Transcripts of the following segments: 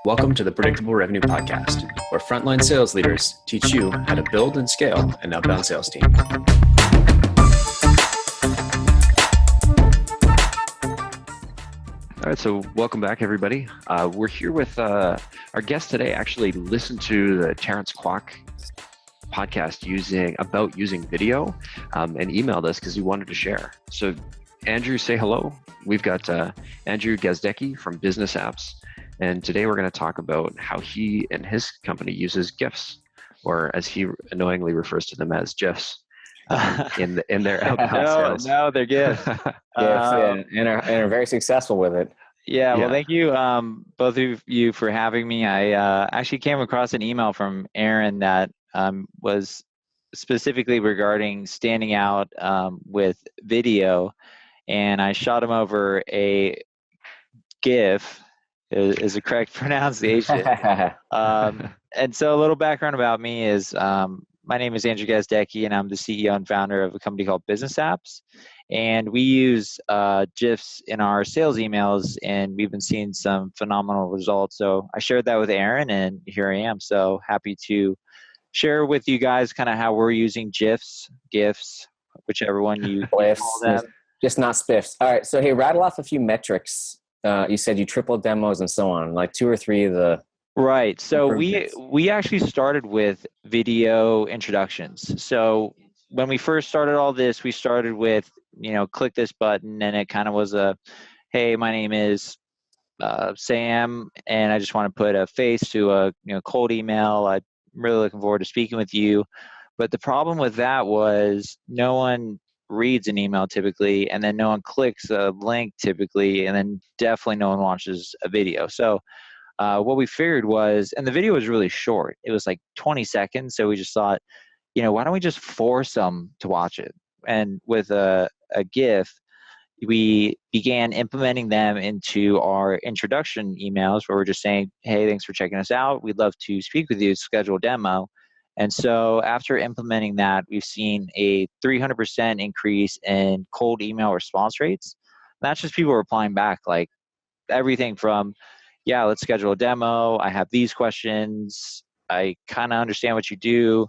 Welcome to the Predictable Revenue Podcast, where frontline sales leaders teach you how to build and scale an outbound sales team. All right, so welcome back, everybody. We're here with our guest today. Actually, listened to the Terrence Kwok podcast using video, and emailed us because he wanted to share. So, Andrew, say hello. We've got Andrew Gazdecki from Bizness Apps, and today we're going to talk about how he and his company uses GIFs, or as he annoyingly refers to them as GIFs, in their outbound sales. No, they're GIFs. and are very successful with it. Yeah, well, thank you, both of you, for having me. I actually came across an email from Aaron that was specifically regarding standing out with video, and I shot him over a GIF. Is a correct pronunciation. And so a little background about me is my name is Andrew Gazdecki, and I'm the CEO and founder of a company called Bizness Apps. And we use GIFs in our sales emails, and we've been seeing some phenomenal results. So I shared that with Aaron, and here I am. So happy to share with you guys kind of how we're using GIFs, whichever one you call them. Just not spiffs. All right. So hey, rattle off a few metrics. You said you tripled demos and so on, like 2 or 3 of the. Right. So we actually started with video introductions. So when we first started all this, we started with, click this button, and it kind of was hey, my name is Sam, and I just want to put a face to a cold email. I'm really looking forward to speaking with you. But the problem with that was no one reads an email typically, and then no one clicks a link typically, and then definitely no one watches a video. So what we figured was, and the video was really short, it was like 20 seconds. So we just thought, why don't we just force them to watch it? And with a GIF, we began implementing them into our introduction emails, where we're just saying, hey, thanks for checking us out. We'd love to speak with you, schedule a demo. And so after implementing that, we've seen a 300% increase in cold email response rates. And that's just people replying back, like everything from, yeah, let's schedule a demo. I have these questions. I kind of understand what you do.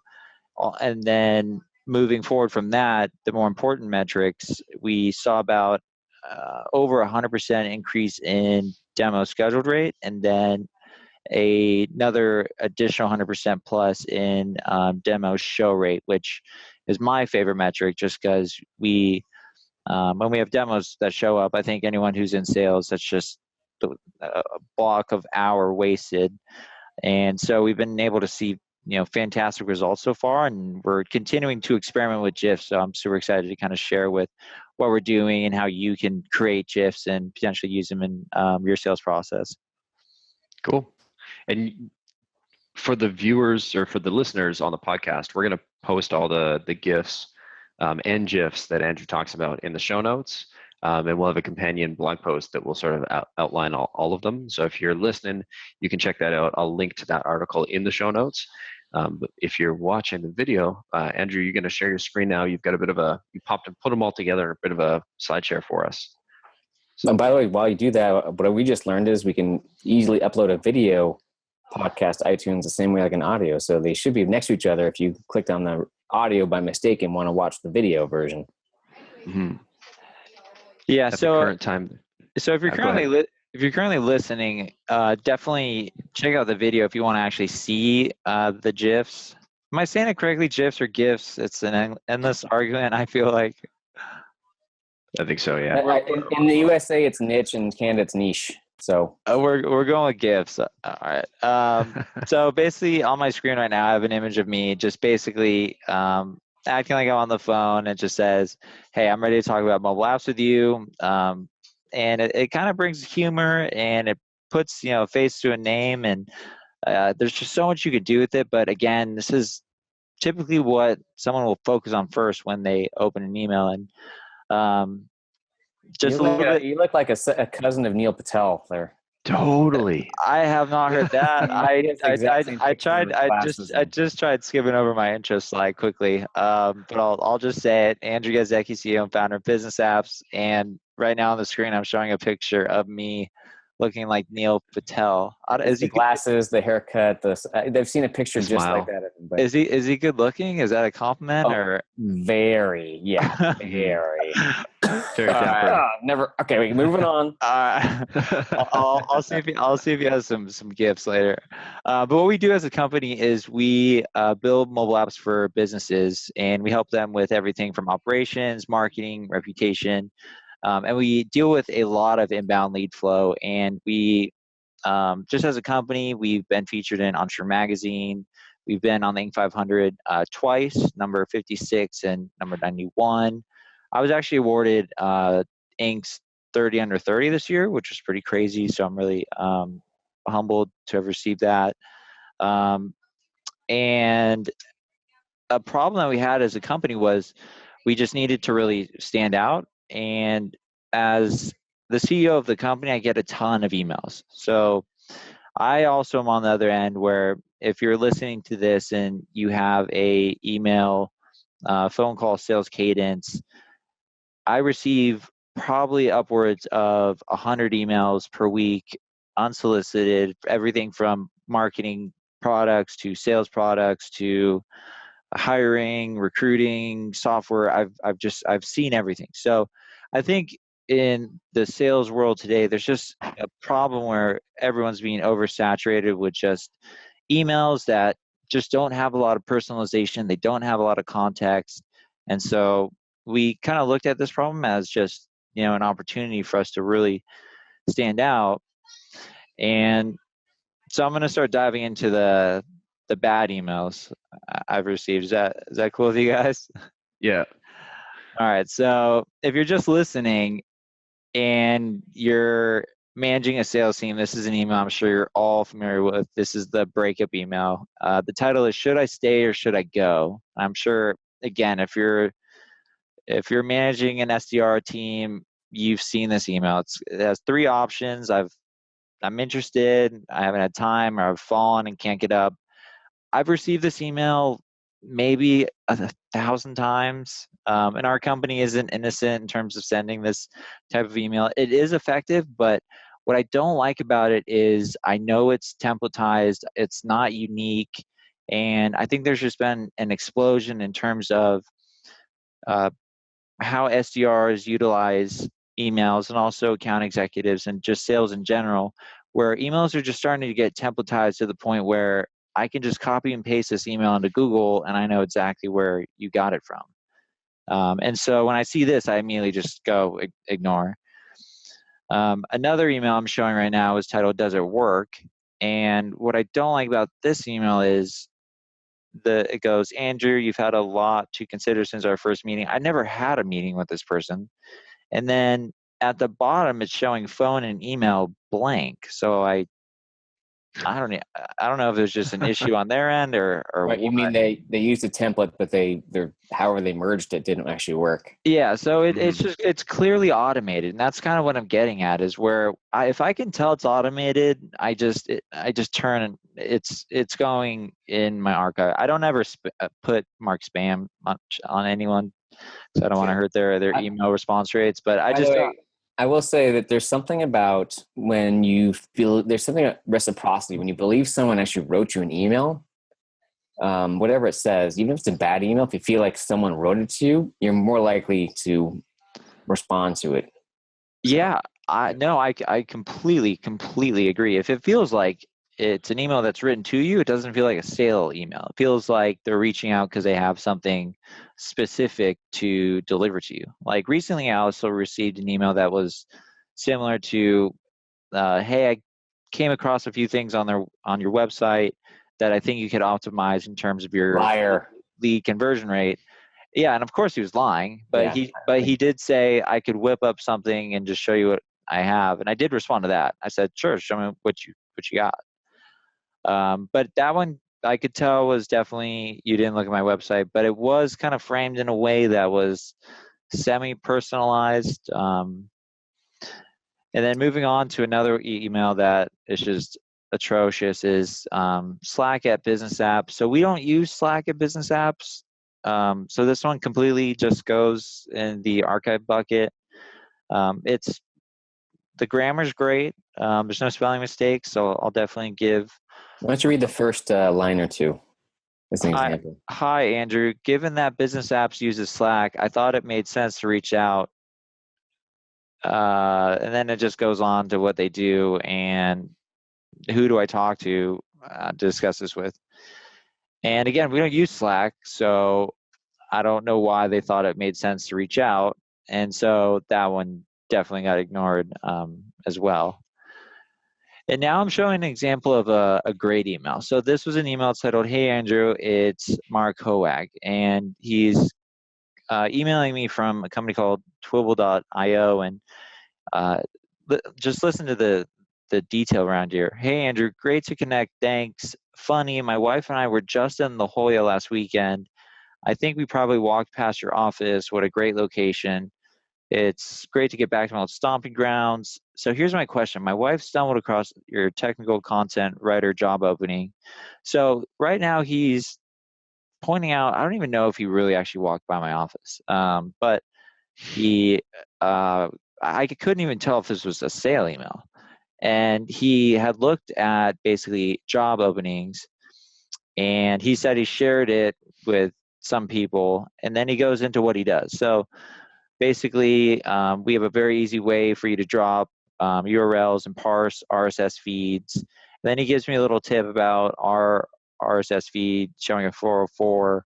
And then moving forward from that, the more important metrics, we saw about over 100% increase in demo scheduled rate, and then another additional 100% plus in demo show rate, which is my favorite metric, just because when we have demos that show up, I think anyone who's in sales, that's just a block of hour wasted. And so we've been able to see fantastic results so far, and we're continuing to experiment with GIFs. So I'm super excited to kind of share with what we're doing and how you can create GIFs and potentially use them in your sales process. Cool. And for the viewers or for the listeners on the podcast, we're going to post all the GIFs and GIFs that Andrew talks about in the show notes. And we'll have a companion blog post that will sort of outline all of them. So if you're listening, you can check that out. I'll link to that article in the show notes. But if you're watching the video, Andrew, you're going to share your screen now. You've got you popped and put them all together in a bit of a slide share for us. And by the way, while you do that, what we just learned is we can easily upload a video podcast to iTunes the same way like an audio. So they should be next to each other if you clicked on the audio by mistake and want to watch the video version. Mm-hmm. Yeah. At the current time. So if you're currently listening, definitely check out the video if you want to actually see the GIFs. Am I saying it correctly? GIFs or GIFs? It's an endless argument, I feel like. I think so, yeah. In the USA, it's niche, and Canada, it's niche. So we're going with GIFs. All right. So basically, on my screen right now, I have an image of me just basically acting like I'm on the phone. It just says, hey, I'm ready to talk about mobile apps with you. And it kind of brings humor, and it puts a face to a name, and there's just so much you could do with it. But again, this is typically what someone will focus on first when they open an email. And just you look like a cousin of Neil Patel there. Totally. I have not heard that. I just tried skipping over my intro slide quickly. But I'll just say it. Andrew Gazdecki, CEO and founder of Bizness Apps. And right now on the screen, I'm showing a picture of me looking like Neil Patel. Is the glasses, the haircut, they've seen a picture just like that. But is he good looking? Is that a compliment or very? Yeah, very. Very dapper. Never. Okay, wait. Moving on. I'll see if he has some gifts later. But what we do as a company is we build mobile apps for businesses, and we help them with everything from operations, marketing, reputation, and we deal with a lot of inbound lead flow. And we just as a company, we've been featured in Entrepreneur Magazine. We've been on the Inc. 500 twice, number 56 and number 91. I was actually awarded Inc.'s 30 under 30 this year, which was pretty crazy. So I'm really humbled to have received that. And a problem that we had as a company was we just needed to really stand out. And as the CEO of the company, I get a ton of emails. So I also am on the other end where if you're listening to this and you have a email, phone call, sales cadence, I receive probably upwards of 100 emails per week, unsolicited, everything from marketing products to sales products to hiring, recruiting, software. I've seen everything. So I think in the sales world today, there's just a problem where everyone's being oversaturated with just emails that just don't have a lot of personalization. They don't have a lot of context. And so we kind of looked at this problem as just, an opportunity for us to really stand out. And so I'm going to start diving into the bad emails I've received. Is that cool with you guys? Yeah. All right. So if you're just listening and you're managing a sales team, this is an email I'm sure you're all familiar with. This is the breakup email. The title is "Should I Stay or Should I Go?" I'm sure, again, if you're managing an SDR team, you've seen this email. It has 3 options. I'm interested, I haven't had time, or I've fallen and can't get up. I've received this email maybe 1,000 times. And our company isn't innocent in terms of sending this type of email. It is effective, but what I don't like about it is I know it's templatized, it's not unique, and I think there's just been an explosion in terms of how SDRs utilize emails and also account executives and just sales in general, where emails are just starting to get templatized to the point where I can just copy and paste this email into Google and I know exactly where you got it from. And so when I see this, I immediately just go ignore. Another email I'm showing right now is titled "Does It Work?" And what I don't like about this email is it goes, "Andrew, you've had a lot to consider since our first meeting." I never had a meeting with this person. And then at the bottom, it's showing phone and email blank. So I don't know if there's just an issue on their end or Right, what. you mean they used a template, but they're however they merged it didn't actually work. Yeah, so it's clearly automated, and that's kind of what I'm getting at is where if I can tell it's automated, I just turn it's going in my archive. I don't ever put mark spam on anyone, so I don't want to hurt their email response rates. But I will say that there's something about when you feel there's something about reciprocity when you believe someone actually wrote you an email. Whatever it says, even if it's a bad email, if you feel like someone wrote it to you, you're more likely to respond to it. Yeah, I completely agree. If it feels like it's an email that's written to you, it doesn't feel like a sale email. It feels like they're reaching out because they have something specific to deliver to you. Like recently, I also received an email that was similar to, "Hey, I came across a few things on your website that I think you could optimize in terms of your lead conversion rate." Yeah, and of course he was lying, but he did say I could whip up something and just show you what I have, and I did respond to that. I said, "Sure, show me what you got." But that one I could tell was definitely you didn't look at my website, but it was kind of framed in a way that was semi-personalized. And then moving on to another email that is just atrocious is Slack at Business Apps. So we don't use Slack at Business Apps. So this one completely just goes in the archive bucket. The grammar's great. There's no spelling mistakes, so I'll definitely give. Why don't you read the first line or two as an example? Hi, Andrew. Given that Business Apps uses Slack, I thought it made sense to reach out. And then it just goes on to what they do and who do I talk to discuss this with. And again, we don't use Slack, so I don't know why they thought it made sense to reach out. And so that one definitely got ignored as well. And now I'm showing an example of a great email. So this was an email titled, "Hey, Andrew, it's Mark Hoag." And he's emailing me from a company called Twibble.io. And just listen to the detail around here. "Hey, Andrew, great to connect. Thanks. Funny, my wife and I were just in La Jolla last weekend. I think we probably walked past your office. What a great location. It's great to get back to my old stomping grounds. So here's my question. My wife stumbled across your technical content writer job opening." So right now he's pointing out, I don't even know if he really actually walked by my office, but he, I couldn't even tell if this was a sale email. And he had looked at basically job openings, and he said he shared it with some people, and then he goes into what he does. So basically, we have a very easy way for you to drop URLs and parse RSS feeds. And then he gives me a little tip about our RSS feed showing a 404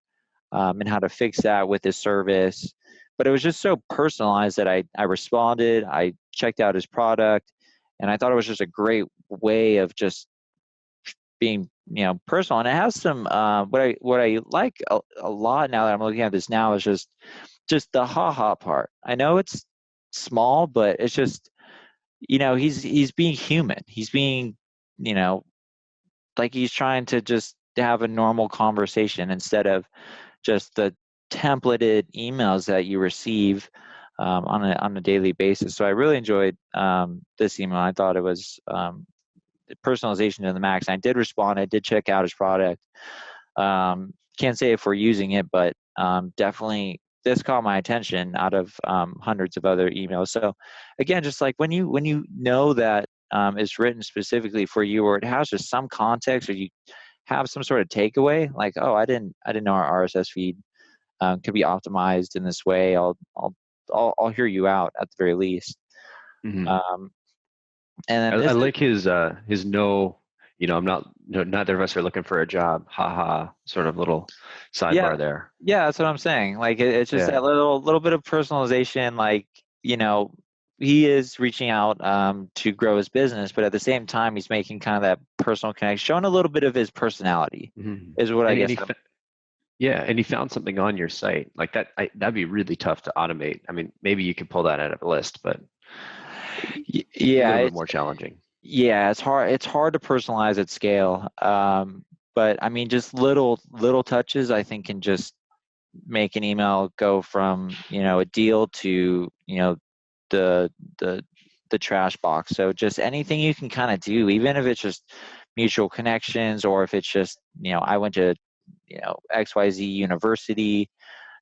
and how to fix that with his service. But it was just so personalized that I responded, I checked out his product, and I thought it was just a great way of just being, personal. And it has some what I like a lot now that I'm looking at this now is just the haha part. I know it's small, but it's just, he's being human. He's being, like he's trying to just have a normal conversation instead of just the templated emails that you receive on a daily basis. So I really enjoyed this email. I thought it was personalization to the max. I did respond. I did check out his product. Can't say if we're using it, but definitely this caught my attention out of hundreds of other emails. So again, just like when you know that it's written specifically for you, or it has just some context, or you have some sort of takeaway, like, oh, I didn't know our RSS feed could be optimized in this way. I'll hear you out at the very least. Mm-hmm. And then I like his no, I'm not, neither of us are looking for a job, haha, sort of little sidebar there. Yeah, that's what I'm saying. Like it's just that little bit of personalization. Like, he is reaching out to grow his business, but at the same time, he's making kind of that personal connection, showing a little bit of his personality. Mm-hmm. Is what I guess. And he found something on your site like that. That'd be really tough to automate. I mean, maybe you could pull that out of a list, but yeah, a little bit more challenging. Yeah, it's hard. It's hard to personalize at scale. But I mean, just little touches, I think, can just make an email go from a deal to the trash box. So just anything you can kind of do, even if it's just mutual connections, or if it's just I went to XYZ university.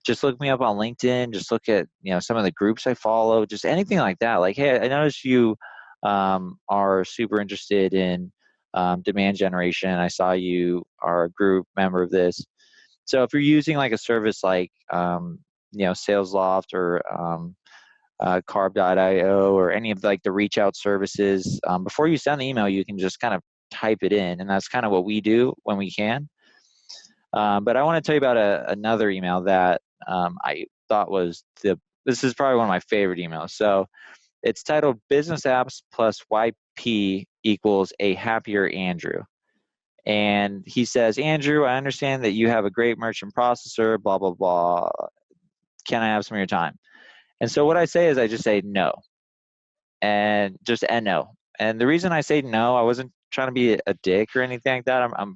Just look me up on LinkedIn. Just look at some of the groups I follow. Just anything like that. Like, hey, I noticed you are super interested in demand generation. I saw you are a group member of this. So if you're using like a service like SalesLoft or Carb.io or any of like the reach out services, before you send the email, you can just kind of type it in, and that's kind of what we do when we can. But I want to tell you about another email that I thought was this is probably one of my favorite emails. So it's titled "Business Apps plus YP equals a happier Andrew." And he says, "Andrew, I understand that you have a great merchant processor, blah, blah, blah. Can I have some of your time?" And so what I say is I just say no. And just no. And the reason I say no, I wasn't trying to be a dick or anything like that. I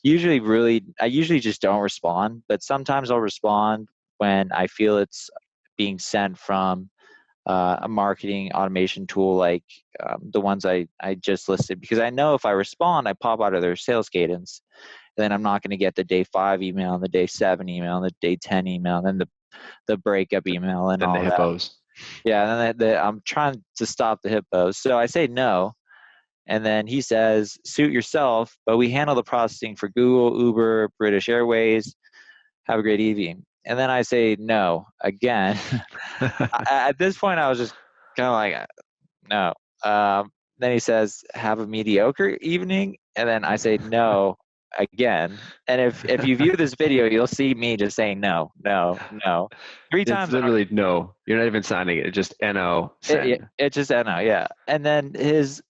usually just don't respond, but sometimes I'll respond when I feel it's being sent from a marketing automation tool like the ones I just listed, because I know if I respond, I pop out of their sales cadence, and then I'm not going to get the day 5 email and the day 7 email and the day 10 email and then the breakup email and then all the that. hippos. Yeah, and then I'm trying to stop the hippos. So I say no. And then he says, suit yourself, but we handle the processing for Google, Uber, British Airways. Have a great evening. And then I say no again. At this point, I was just kind of like, no. Then he says, have a mediocre evening. And then I say no again. And if you view this video, you'll see me just saying no, no, no. 3 times. It's literally no. You're not even signing it. It's just no. Send. It just no, yeah. And then his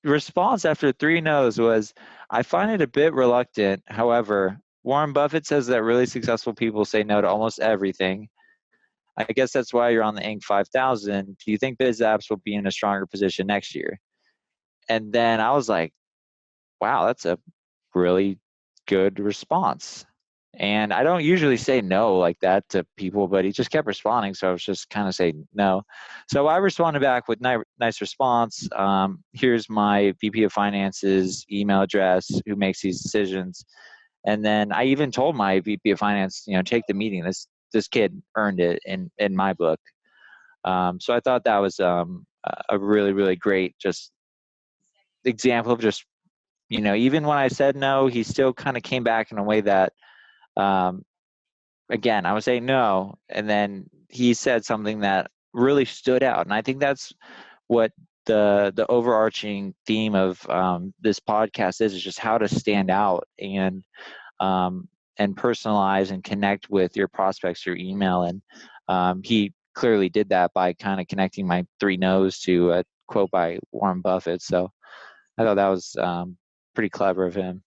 response after 3 no's was, I find it a bit reluctant. However, Warren Buffett says that really successful people say no to almost everything. I guess that's why you're on the Inc. 5000. Do you think Biz Apps will be in a stronger position next year? And then I was like, wow, that's a really good response. And I don't usually say no like that to people, but he just kept responding. So I was just kind of saying no. So I responded back with nice response. Here's my VP of Finance's email address, who makes these decisions. And then I even told my VP of Finance, take the meeting. This kid earned it in my book. So I thought that was a really, really great just example of just, even when I said no, he still kind of came back in a way that, again, I was saying no, and then he said something that really stood out. And I think that's what the overarching theme of this podcast is just how to stand out and personalize and connect with your prospects through email. And he clearly did that by kind of connecting my 3 no's to a quote by Warren Buffett. So I thought that was pretty clever of him.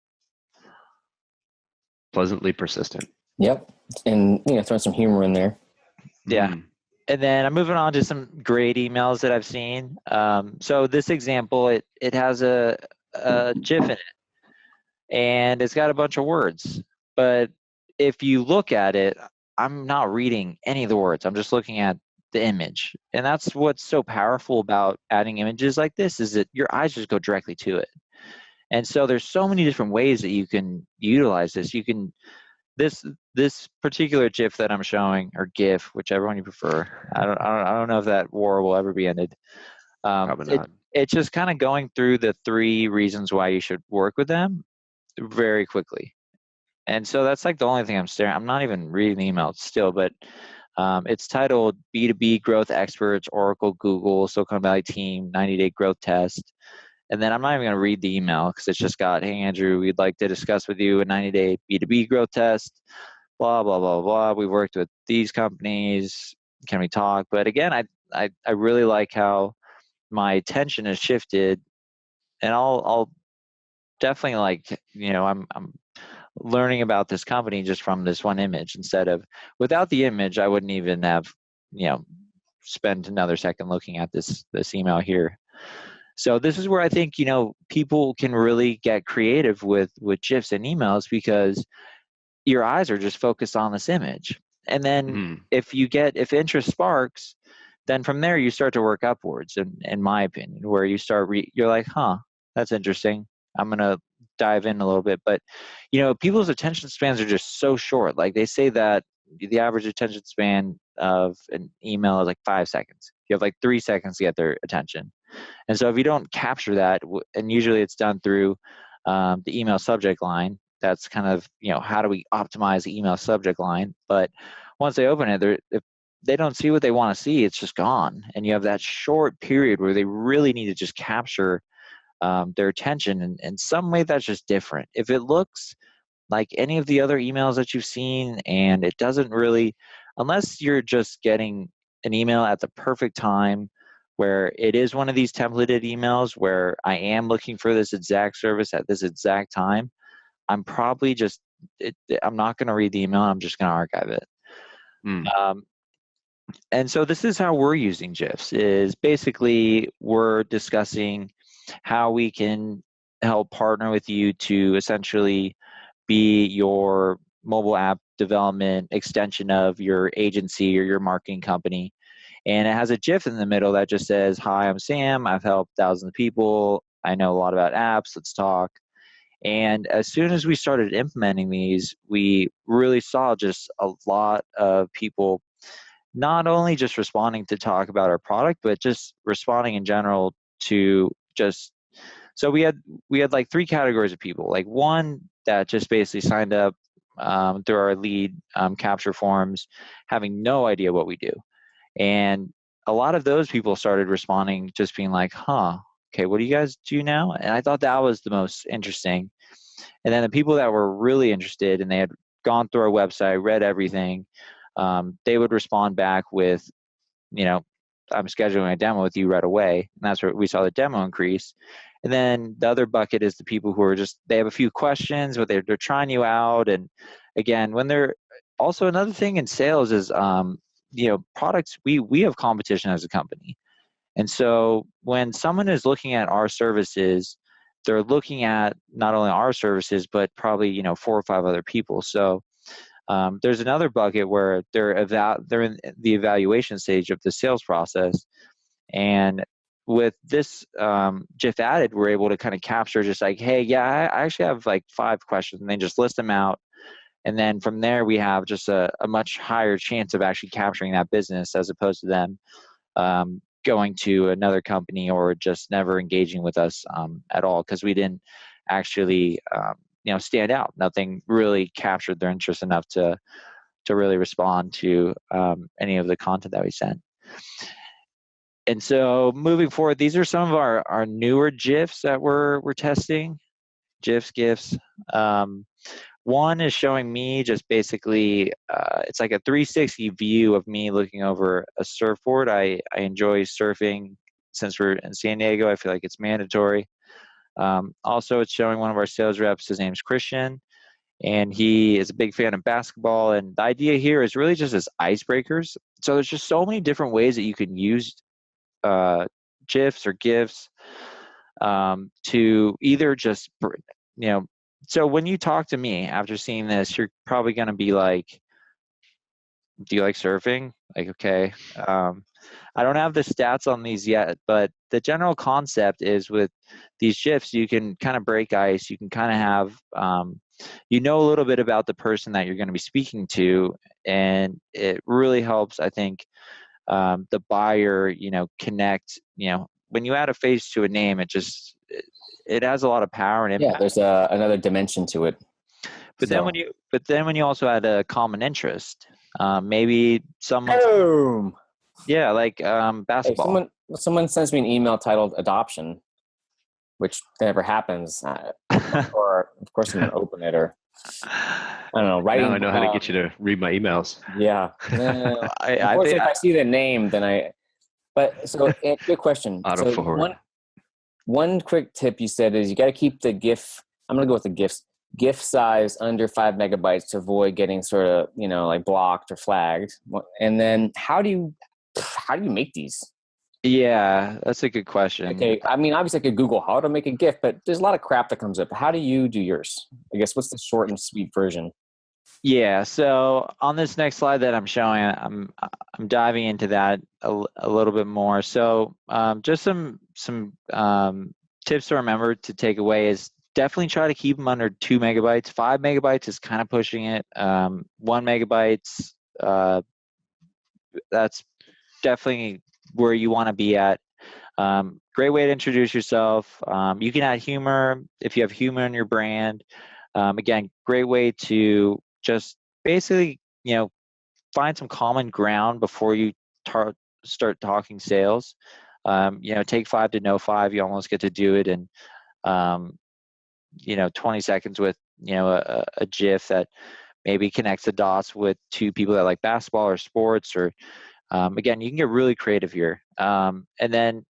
Pleasantly persistent. Yep. And, throw some humor in there. Yeah. And then I'm moving on to some great emails that I've seen. So this example, it has a GIF in it, and it's got a bunch of words. But if you look at it, I'm not reading any of the words. I'm just looking at the image. And that's what's so powerful about adding images like this, is that your eyes just go directly to it. And so there's so many different ways that you can utilize this. You can, this particular GIF that I'm showing, or GIF, whichever one you prefer. I don't know if that war will ever be ended. Probably not. It's just kind of going through the 3 reasons why you should work with them very quickly. And so that's like the only thing I'm staring. I'm not even reading the email still, but it's titled B2B Growth Experts, Oracle, Google, Silicon Valley Team, 90-Day Growth Test. And then I'm not even going to read the email because it's just got, hey, Andrew, we'd like to discuss with you a 90-day B2B growth test, blah, blah, blah, blah. We've worked with these companies. Can we talk? But again, I really like how my attention has shifted, and I'll definitely I'm learning about this company just from this one image, instead of, without the image, I wouldn't even have, spend another second looking at this email here. So this is where I think, people can really get creative with GIFs and emails, because your eyes are just focused on this image. And then if interest sparks, then from there you start to work upwards, in my opinion, where you start, you're like, that's interesting. I'm going to dive in a little bit. But, people's attention spans are just so short. Like they say that the average attention span of an email is like 5 seconds. You have like 3 seconds to get their attention. And so if you don't capture that, and usually it's done through the email subject line, that's kind of, how do we optimize the email subject line? But once they open it, if they don't see what they want to see, it's just gone. And you have that short period where they really need to just capture their attention in some way that's just different. If it looks like any of the other emails that you've seen, and it doesn't really, unless you're just getting an email at the perfect time, where it is one of these templated emails where I am looking for this exact service at this exact time, I'm probably just, I'm not going to read the email. I'm just going to archive it. And so this is how we're using GIFs, is basically we're discussing how we can help partner with you to essentially be your mobile app development extension of your agency or your marketing company. And it has a GIF in the middle that just says, hi, I'm Sam. I've helped thousands of people. I know a lot about apps. Let's talk. And as soon as we started implementing these, we really saw just a lot of people not only just responding to talk about our product, but just responding in general to just So we had like 3 categories of people. Like one that just basically signed up through our lead capture forms, having no idea what we do. And a lot of those people started responding, just being like, huh, okay, what do you guys do now? And I thought that was the most interesting. And then the people that were really interested and they had gone through our website, read everything, they would respond back with, I'm scheduling a demo with you right away. And that's where we saw the demo increase. And then the other bucket is the people who are they have a few questions, but they're trying you out. And again, when they're also, another thing in sales is, products, we have competition as a company. And so when someone is looking at our services, they're looking at not only our services, but probably, 4 or 5 other people. So there's another bucket where they're in the evaluation stage of the sales process. And with this GIF added, we're able to kind of capture just like, hey, yeah, I actually have like 5 questions, and then just list them out. And then from there, we have just a much higher chance of actually capturing that business, as opposed to them going to another company or just never engaging with us at all, because we didn't actually stand out. Nothing really captured their interest enough to really respond to any of the content that we sent. And so moving forward, these are some of our newer GIFs that we're testing. GIFs. One is showing me just basically, it's like a 360 view of me looking over a surfboard. I enjoy surfing. Since we're in San Diego, I feel like it's mandatory. Also, it's showing one of our sales reps. His name's Christian, and he is a big fan of basketball. And the idea here is really just as icebreakers. So there's just so many different ways that you can use GIFs or GIFs to either just, so when you talk to me after seeing this, you're probably going to be like, do you like surfing? Like, okay. I don't have the stats on these yet, but the general concept is with these GIFs, you can kind of break ice. You can kind of have, a little bit about the person that you're going to be speaking to. And it really helps, I think, the buyer, connect, when you add a face to a name, it has a lot of power and impact. Yeah, there's another dimension to it. But then when you also add a common interest, maybe someone, boom, yeah, like basketball. Hey, someone sends me an email titled adoption, which never happens. Or of course I'm gonna open it, or I don't know. Writing. Now I know how to get you to read my emails. Yeah. Unfortunately, if I see the name, then I. But so, good question. Auto forward. One quick tip you said is you got to keep the GIF. I'm going to go with the GIFs. GIF size under 5 megabytes to avoid getting sort of, like blocked or flagged. And then how do you make these? Yeah, that's a good question. Okay. I mean, obviously I could Google how to make a GIF, but there's a lot of crap that comes up. How do you do yours? I guess what's the short and sweet version? Yeah. So on this next slide that I'm showing, I'm diving into that a little bit more. So just some tips to remember to take away is definitely try to keep them under 2 megabytes. 5 megabytes is kind of pushing it. 1 megabytes, that's definitely where you want to be at. Great way to introduce yourself. You can add humor if you have humor in your brand. Again, great way to just basically, find some common ground before you start talking sales. Take 5 to know 5. You almost get to do it in, 20 seconds with, a GIF that maybe connects the dots with 2 people that like basketball or sports, or again, you can get really creative here. And then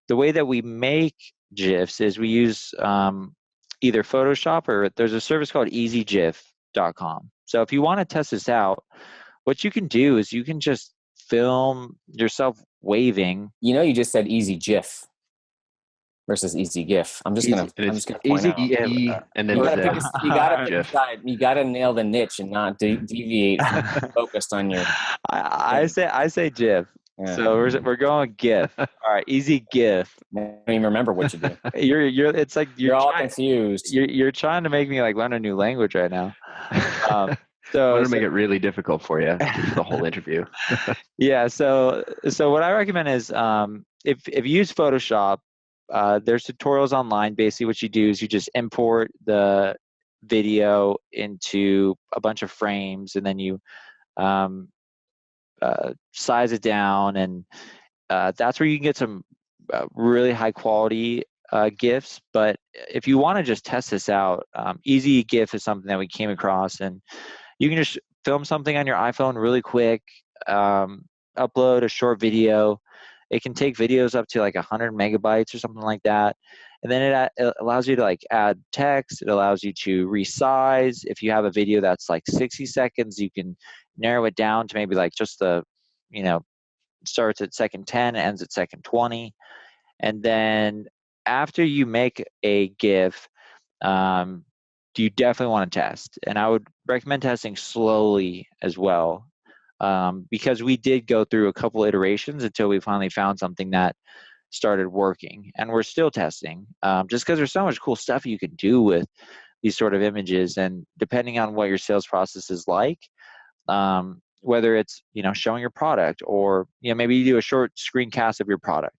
the way that we make GIFs is we use either Photoshop, or there's a service called easygif.com. So if you want to test this out, what you can do is you can just film yourself waving. You just said easy GIF versus easy GIF. I'm just gonna point out. And then you gotta nail the niche and not deviate from focused on your. I say GIF. Yeah. So we're going GIF. All right, easy GIF. I don't even remember what you do. It's like you're all confused. You're trying to make me like learn a new language right now. So I'm going to make it really difficult for you the whole interview. Yeah. So what I recommend is if you use Photoshop, there's tutorials online. Basically what you do is you just import the video into a bunch of frames, and then you size it down, and that's where you can get some really high quality GIFs. But if you want to just test this out, Easy GIF is something that we came across, and you can just film something on your iPhone really quick, upload a short video. It can take videos up to like 100 megabytes or something like that. And then it allows you to like add text. It allows you to resize. If you have a video that's like 60 seconds, you can narrow it down to maybe like just the, starts at second 10, ends at second 20. And then after you make a GIF, you definitely want to test. And I would recommend testing slowly as well, because we did go through a couple iterations until we finally found something that started working. And we're still testing, just because there's so much cool stuff you can do with these sort of images. And depending on what your sales process is like, whether it's showing your product, or maybe you do a short screencast of your product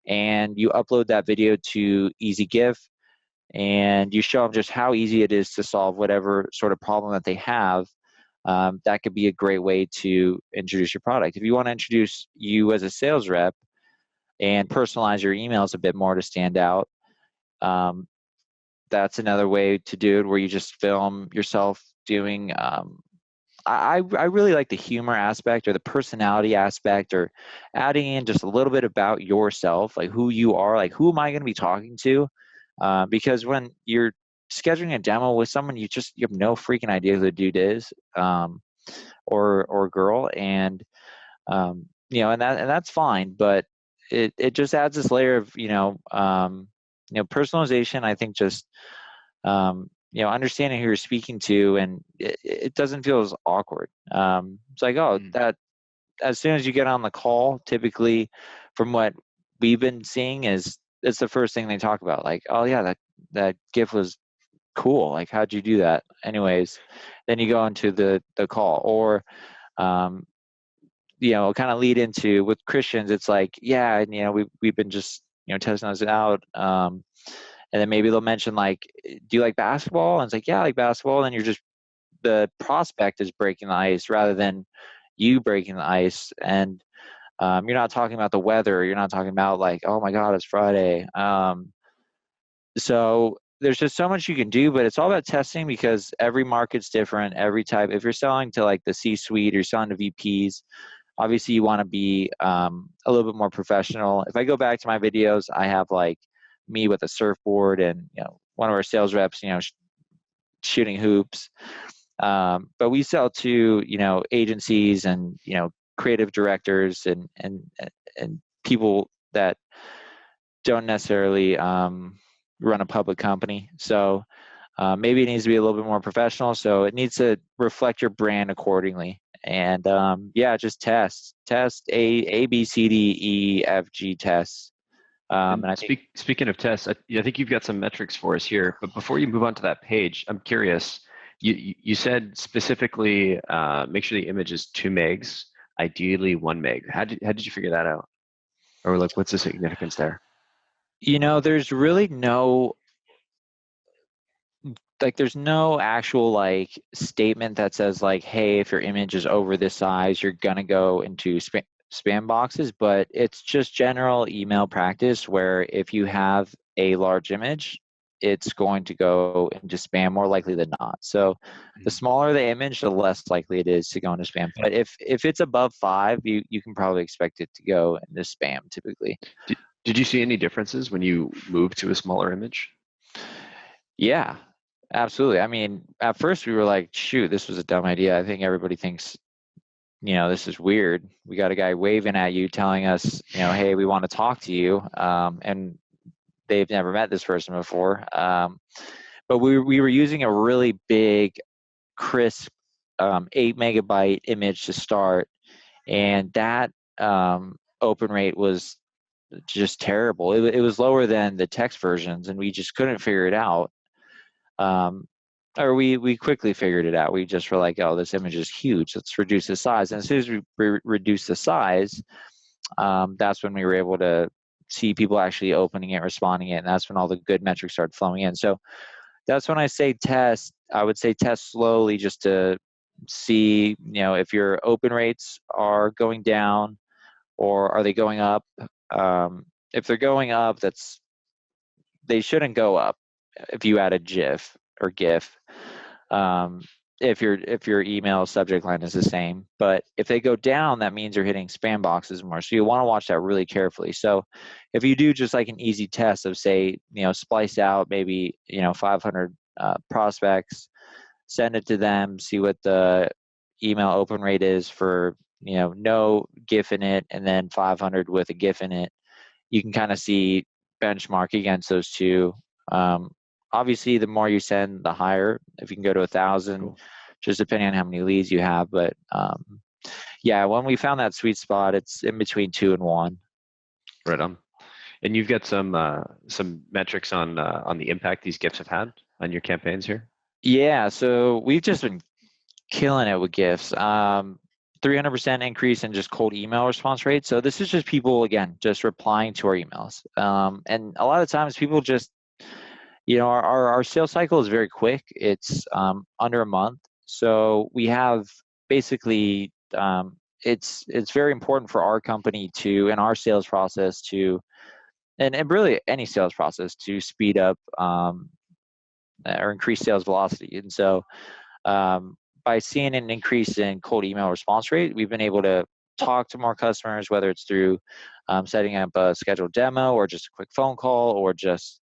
and you upload that video to Easy GIF, and you show them just how easy it is to solve whatever sort of problem that they have. That could be a great way to introduce your product. If you want to introduce you as a sales rep and personalize your emails a bit more to stand out, that's another way to do it, where you just film yourself doing I really like the humor aspect, or the personality aspect, or adding in just a little bit about yourself, like who you are, like who am I going to be talking to? Because when you're scheduling a demo with someone, you have no freaking idea who the dude is, or girl, and and that's fine, but it just adds this layer of personalization. I think just understanding who you're speaking to, and it doesn't feel as awkward. It's like, that as soon as you get on the call, typically from what we've been seeing, it's the first thing they talk about. Like, oh yeah, that GIF was cool. Like, how'd you do that? Anyways, then you go into the call, or kind of lead into with Christians. It's like, yeah, and we've been just testing this out. And then maybe they'll mention like, do you like basketball? And it's like, yeah, I like basketball. And the prospect is breaking the ice rather than you breaking the ice. And you're not talking about the weather. You're not talking about like, oh my God, it's Friday. So there's just so much you can do, but it's all about testing, because every market's different, every type. If you're selling to like the C-suite, or you're selling to VPs, obviously you want to be a little bit more professional. If I go back to my videos, I have like me with a surfboard, and one of our sales reps shooting hoops, but we sell to agencies and creative directors and people that don't necessarily run a public company. So maybe it needs to be a little bit more professional, so it needs to reflect your brand accordingly. And just test A B C D E F G tests. And I think, speaking of tests, I think you've got some metrics for us here. But before you move on to that page, I'm curious. You said specifically make sure the image is 2 megs, ideally 1 meg. How did you figure that out? Or like, what's the significance there? There's really no actual like statement that says like, hey, if your image is over this size, you're gonna go into spam boxes. But it's just general email practice, where if you have a large image, it's going to go into spam more likely than not. So the smaller the image, the less likely it is to go into spam. But if it's above 5, you can probably expect it to go into spam typically. Did you see any differences when you moved to a smaller image? Yeah, absolutely. I mean, at first we were like, shoot, this was a dumb idea. I think everybody thinks, this is weird. We got a guy waving at you telling us, hey, we want to talk to you. And they've never met this person before. But we were using a really big, crisp 8 megabyte image to start. And that open rate was just terrible. It was lower than the text versions, and we just couldn't figure it out. Or we quickly figured it out. We just were like, oh, this image is huge. Let's reduce the size. And as soon as we reduced the size, that's when we were able to see people actually opening it, responding it, and that's when all the good metrics start flowing in. So that's when I say test. I would say test slowly just to see, if your open rates are going down or are they going up. If they're going up, they shouldn't go up if you add a GIF or GIF. If your email subject line is the same, but if they go down, that means you're hitting spam boxes more. So you want to watch that really carefully. So if you do just like an easy test of say, splice out maybe 500 prospects, send it to them, see what the email open rate is for no GIF in it, and then 500 with a GIF in it. You can kind of see benchmark against those two. Obviously, the more you send, the higher. If you can go to 1,000, cool. Just depending on how many leads you have. But yeah, when we found that sweet spot, it's in between 2 and 1. Right on. And you've got some metrics on the impact these GIFs have had on your campaigns here. Yeah, so we've just been killing it with GIFs. 300% increase in just cold email response rate. So this is just people, again, just replying to our emails. And a lot of times people just, our sales cycle is very quick. It's under a month. So we have basically, it's very important for our company to, in our sales process to, and really any sales process to speed up or increase sales velocity. And so by seeing an increase in cold email response rate, we've been able to talk to more customers, whether it's through setting up a scheduled demo or just a quick phone call or just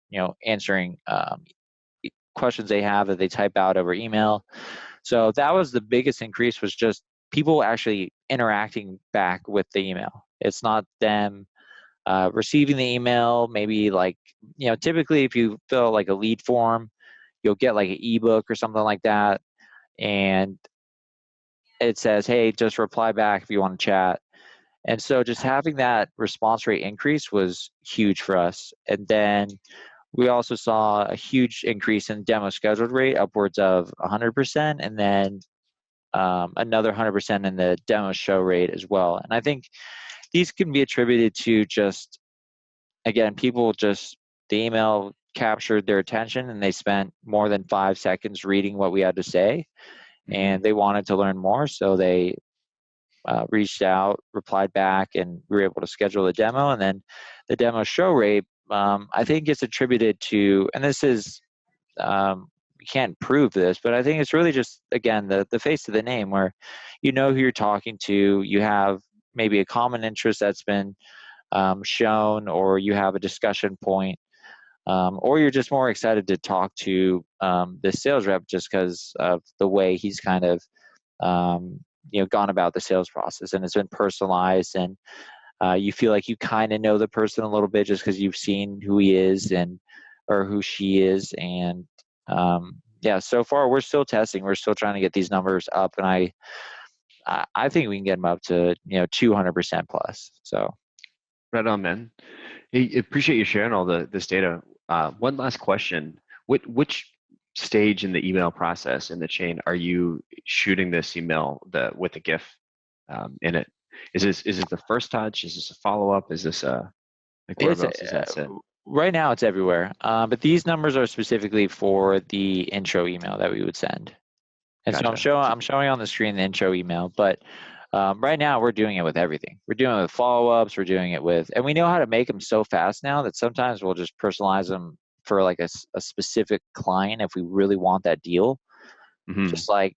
answering questions they have that they type out over email. So that was the biggest increase, was just people actually interacting back with the email. It's not them receiving the email. Maybe like, typically if you fill like a lead form, you'll get like an ebook or something like that. And it says, hey, just reply back if you want to chat. And so just having that response rate increase was huge for us. And then we also saw a huge increase in demo scheduled rate, upwards of 100%, and then another 100% in the demo show rate as well. And I think these can be attributed to just, again, people just, the email captured their attention and they spent more than 5 seconds reading what we had to say, and they wanted to learn more. So they reached out, replied back, and we were able to schedule a demo. And then the demo show rate, I think it's attributed to, and this is, we can't prove this, but I think it's really just, again, the face of the name, where you know who you're talking to, you have maybe a common interest that's been shown, or you have a discussion point, or you're just more excited to talk to the sales rep just because of the way he's kind of gone about the sales process, and it's been personalized, and you feel like you kind of know the person a little bit just because you've seen who he is or who she is. And yeah, so far we're still testing, we're still trying to get these numbers up, and I think we can get them up to 200% plus. So right on, man. Hey, appreciate you sharing all this data. One last question: which stage in the email process in the chain are you shooting this email with the GIF in it? Is it the first touch? Is this a follow up? Is this like whereabouts is that set? Right now it's everywhere, but these numbers are specifically for the intro email that we would send. And gotcha. So I'm showing on the screen the intro email, but right now we're doing it with everything. We're doing it with follow-ups. We're doing it with, and we know how to make them so fast now that sometimes we'll just personalize them for like a specific client if we really want that deal. Mm-hmm. Just like,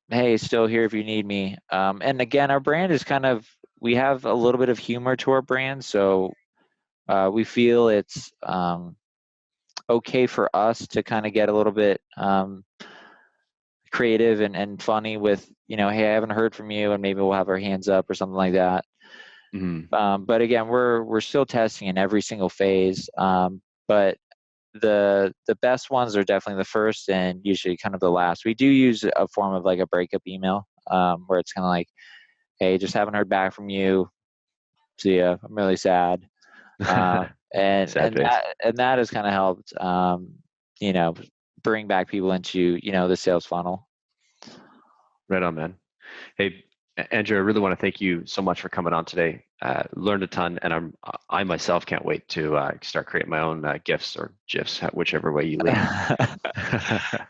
hey, still here if you need me. And again, our brand is kind of, we have a little bit of humor to our brand, so we feel it's okay for us to kind of get a little bit creative and funny with, hey, I haven't heard from you, and maybe we'll have our hands up or something like that. Mm-hmm. But again, we're still testing in every single phase. But the best ones are definitely the first and usually kind of the last. We do use a form of like a breakup email where it's kind of like, hey, just haven't heard back from you. See ya. I'm really sad. And that has kind of helped, bring back people into, the sales funnel. Right on, man. Hey, Andrew, I really want to thank you so much for coming on today. Learned a ton, and I myself can't wait to start creating my own GIFs or GIFs, whichever way you lean.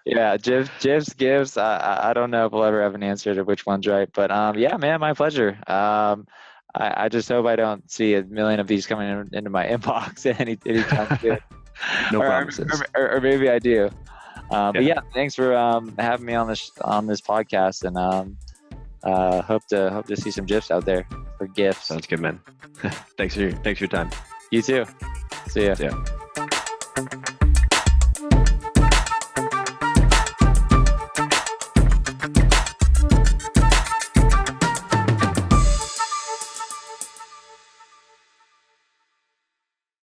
Yeah, GIFs, GIFs. I don't know if we'll ever have an answer to which one's right, but yeah, man, my pleasure. I just hope I don't see a million of these coming into my inbox anytime soon. No promises. Or maybe I do. But yeah, thanks for having me on this podcast, and hope to see some GIFs out there for GIFs. Sounds good, man. Thanks for your time. You too. See ya. Yeah.